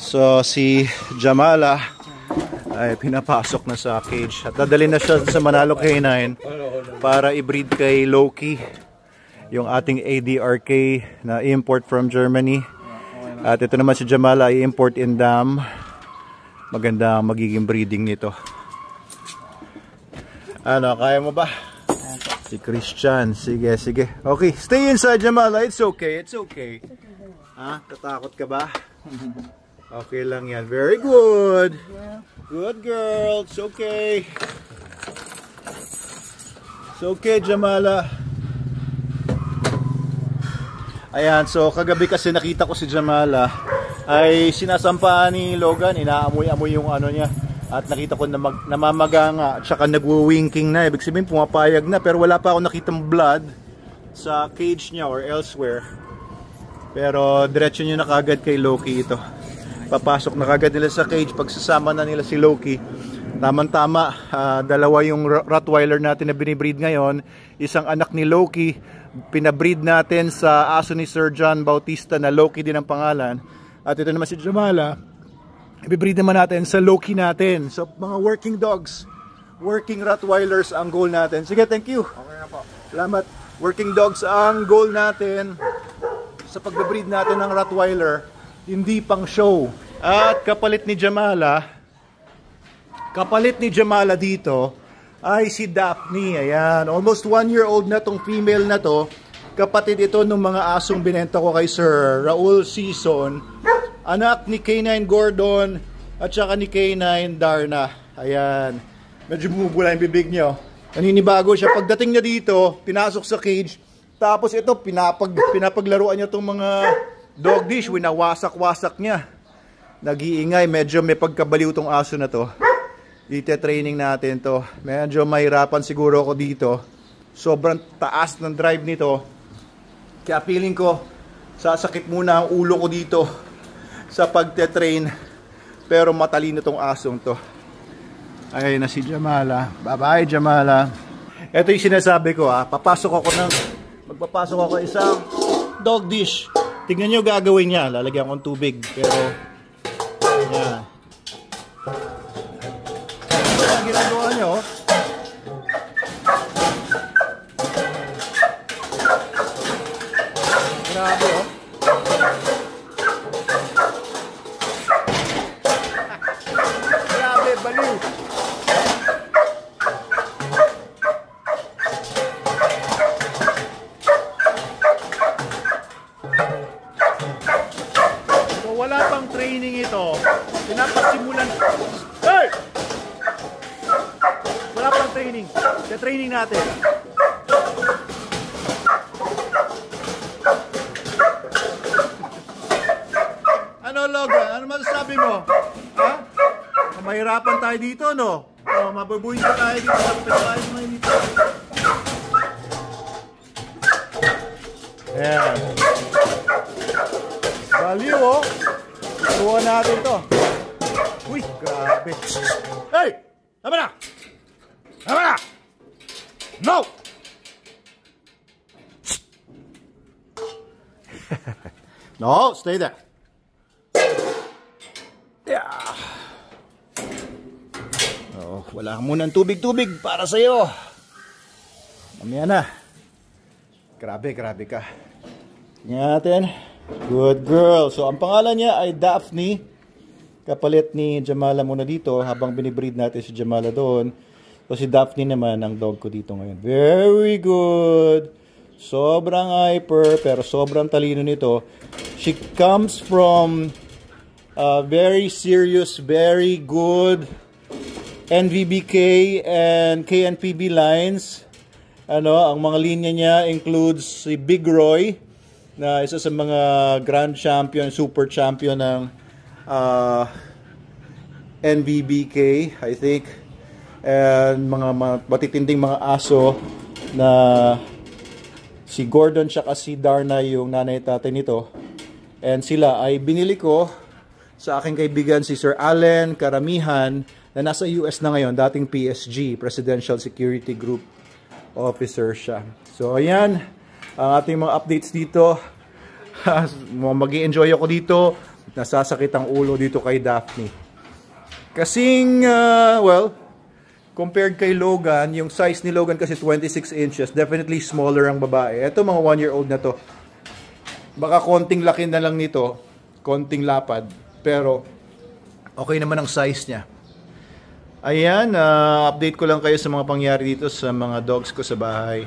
So si Jamala ay pinapasok na sa cage at dadalhin na siya sa Manalo K9 para i-breed kay Loki, yung ating ADRK na import from Germany. At ito naman si Jamala ay import in dam. Maganda ang magiging breeding nito. Ano, kaya mo ba? Si Christian, sige, sige. Okay, stay inside Jamala, it's okay, it's okay. Ha? Tatakot ka ba? Okay lang yan, very good. Good girl, it's okay. It's okay, Jamala. Ayan, so kagabi kasi nakita ko si Jamala ay sinasampahan ni Logan, inaamoy-amoy yung ano niya. At nakita ko na namamaga nga at saka nagwo-winking na. Ibig sabihin pumapayag na, pero wala pa ako nakitang blood sa cage niya or elsewhere. Pero diretso niya na kagad kay Loki ito. Papasok na kagad nila sa cage pagsasama na nila si Loki. Tama-tama, dalawa yung Rottweiler natin na binibreed ngayon. Isang anak ni Loki, pinabreed natin sa aso ni Sir John Bautista na Loki din ang pangalan. At ito naman si Jamala, ibibreed naman natin sa Loki natin. So mga working dogs, working Rottweilers ang goal natin. Sige, thank you. Okay na po. Salamat. Working dogs ang goal natin sa pagbibreed natin ng Rottweiler, hindi pang show. At kapalit ni Jamala dito ay si Daphne. Ayan, almost 1-year-old na tong female na to. Kapatid ito ng mga asong binenta ko kay Sir Raul Season. Anak ni K9 Gordon at saka ni K9 Darna. Ayan, medyo bumubula yung bibig niyo. Naninibago siya. Pagdating niya dito, pinasok sa cage. Tapos ito, pinapaglaruan niya itong mga dog dish. Winawasak-wasak niya. Nag-iingay. Medyo may pagkabaliw tong aso na to. Ite-training natin to. Medyo mahirapan siguro ako dito. Sobrang taas ng drive nito. Kaya feeling ko, sasakit muna ang ulo ko dito sa pagte-train. Pero matalino tong asong to. Ayun na si Jamala. Bye-bye, Jamala. Ito yung sinasabi ko, magpapasok ako isang dog dish. Tingnan nyo gagawin niya. Lalagyan ko ng tubig. Pero, yan. Ito ang ginagawa nyo. Grabe, oh. Grabe, baliw. Wala pang training ito. Pinapasimulan. Hey! Wala pang training. Training natin. Ano, Logan? Ano masasabi mo? Ha? Mahirapan tayo dito, no? O, mabubuhin pa tayo dito. Tayo naman dito. Ayan. Baliw, oh. Tuwa natin to. Uy, grabe. Hey! Tama na! Tama na! No! No, stay there. Yeah. Oh, wala munang tubig-tubig para sa'yo. Mamaya na. Grabe, grabe ka. Tingnan natin. Good girl. So, ang pangalan niya ay Daphne. Kapalit ni Jamala muna dito habang binibreed natin si Jamala doon. So, si Daphne naman ang dog ko dito ngayon. Very good. Sobrang hyper pero sobrang talino nito. She comes from very serious, very good NVBK and KNPB lines. Ano, ang mga linya niya includes si Big Roy, na isa sa mga grand champion, super champion ng NVBK, I think. And mga matitinding mga aso na si Gordon tsaka si Darna yung nanay tatay nito. And sila ay binili ko sa aking kaibigan si Sir Allen Karamihan na nasa US na ngayon, dating PSG, Presidential Security Group Officer siya. So ayan ang ating mga updates dito. Mag-i-enjoy ako dito. nasasakit ang ulo dito kay Daphne. Kasing, well, compared kay Logan, yung size ni Logan kasi 26 inches, definitely smaller ang babae. Ito mga 1-year-old na to. Baka konting laki na lang nito, konting lapad, pero okay naman ang size niya. Ayan, update ko lang kayo sa mga pangyari dito sa mga dogs ko sa bahay.